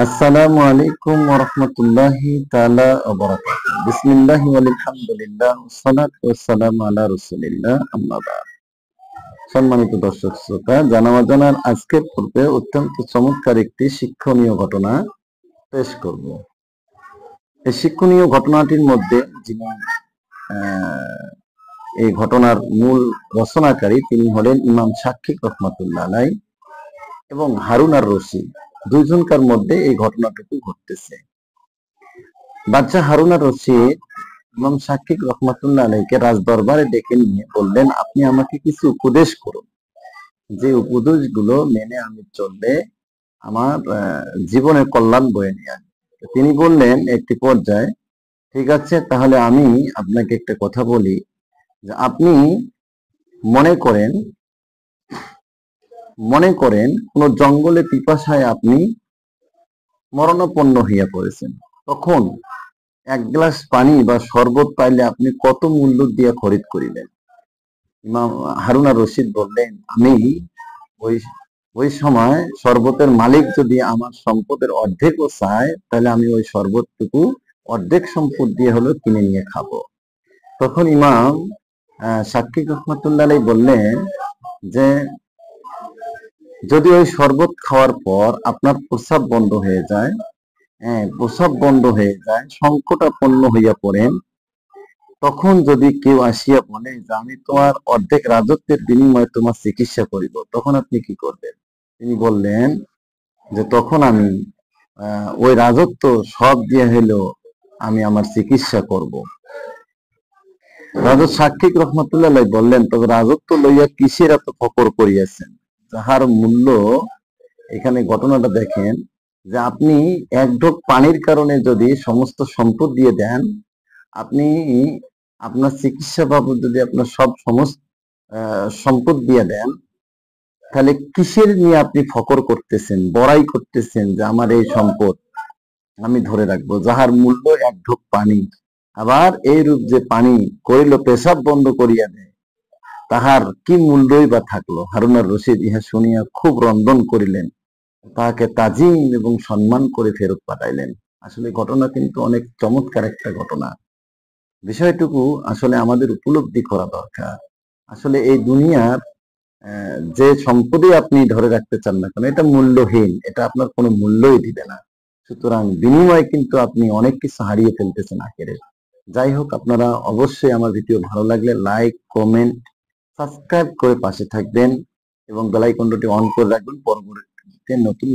আসসালামু আলাইকুম ওয়া রাহমাতুল্লাহি তাআলা ওয়া বারাকাতুহু। বিসমিল্লাহি ওয়াল হামদুলিল্লাহ ওয়াসসালাতু ওয়াসসালামু আলা রাসূলিল্লাহ আম্মা বা'দ। সম্মানিত দর্শক শ্রোতা, জানা অজানার আজকের পর্বে অত্যন্ত চমৎকার একটি শিক্ষণীয় ঘটনা পেশ করব। এই শিক্ষণীয় ঘটনাটির মধ্যে যিনি এই ঘটনার মূল রচনাকারী তিনি হলেন ইমাম সাক্কিক রাহমাতুল্লাহ আলাইহি এবং হারুন আর রশিদ, দুইজনকার মধ্যে এই ঘটনাটুকু ঘটতেছে। বাদশাহ হারুন আর রশিদ ইমাম সাক্কিক রহমাতুল্লাহ আলাইহিকে রাজ দরবারে ডেকে নিয়ে বললেন, আপনি আমাকে কিছু উপদেশ করুন, যে উপদেশগুলো মেনে আমি চললে আমার জীবনের কল্যাণ বয়ে নিয়ে আসবে। তিনি বললেন একটি পর্যায়ে, ঠিক আছে, তাহলে আমি আপনাকে একটা কথা বলি, যে আপনি মনে করেন কোন জঙ্গলে পিপাসায় আপনি মরণাপন্ন হইয়া পড়েছেন, তখন এক গ্লাস পানি বা শরবত পাইলে আপনি কত মূল্য দিয়ে খরিদ করিলেন? ইমাম হারুন আর রশিদ বললেন, আমি ওই ওই সময় শরবতের মালিক যদি আমার সম্পদের অর্ধেকও চায়, তাহলে আমি ওই শরবতটুকু অর্ধেক সম্পদ দিয়ে হলেও কিনে নিয়ে খাবো। তখন ইমাম সাক্কিক রহমাতুল্লাহ আলাইহি বললেন যে যদি ওই শরবত খাওয়ার পর আপনার প্রস্রাব বন্ধ হয়ে যায়, সংকটাপন্ন হইয়া পড়েন, তখন যদি কেউ আসিয়া বলে যে আমি তোমার অর্ধেক রাজত্বের বিনিময়ে তোমার চিকিৎসা করিব, তখন আপনি কি করবেন? তিনি বললেন যে তখন আমি ওই রাজত্ব সব দিয়ে হইলেও আমি আমার চিকিৎসা করব। রাজা সাক্কিক রহমাতুল্লাহ বললেন, তবে রাজত্ব লইয়া কিসের এত ফকর করিয়াছেন, যাহার মূল্য, এখানে ঘটনাটা দেখেন, যে আপনি এক ঢোক পানির কারণে যদি সমস্ত সম্পদ দিয়ে দেন, আপনি আপনার চিকিৎসা বাবদ যদি আপনার সব সমস্ত সম্পদ দিয়ে দেন, তাহলে কিসের নিয়ে আপনি ফকর করতেছেন, বড়াই করতেছেন যে আমার এই সম্পদ আমি ধরে রাখবো, যাহার মূল্য এক ঢোক পানি। আবার এই রূপ যে পানি করিল পেশাব বন্ধ করিয়া দেয়, তাহার কি মূল্যই বা থাকলো? হারুন আর রশিদ ইহা শুনিয়া খুব রন্ধন করিলেন, তাহাকে তাজিম এবং সম্মান করে ফেরত পাঠাইলেন। আসলে ঘটনা কিন্তু অনেক চমৎকার একটা ঘটনা। বিষয়টুকু আসলে আমাদের উপলব্ধি করা দরকার। আসলে এই দুনিয়ার যে সম্পদই আপনি ধরে রাখতে চান না কেন, এটা মূল্যহীন, এটা আপনার কোনো মূল্যই দিবে না। সুতরাং বিনিময়ে কিন্তু আপনি অনেক কিছু হারিয়ে ফেলতেছেন আখেরে। যাই হোক, আপনারা অবশ্যই আমার ভিডিও ভালো লাগলে লাইক, কমেন্ট, সাবস্ক্রাইব করে পাশে থাকবেন এবং বেল আইকনটি অন করে রাখবেন, পরবর্তীতে নতুন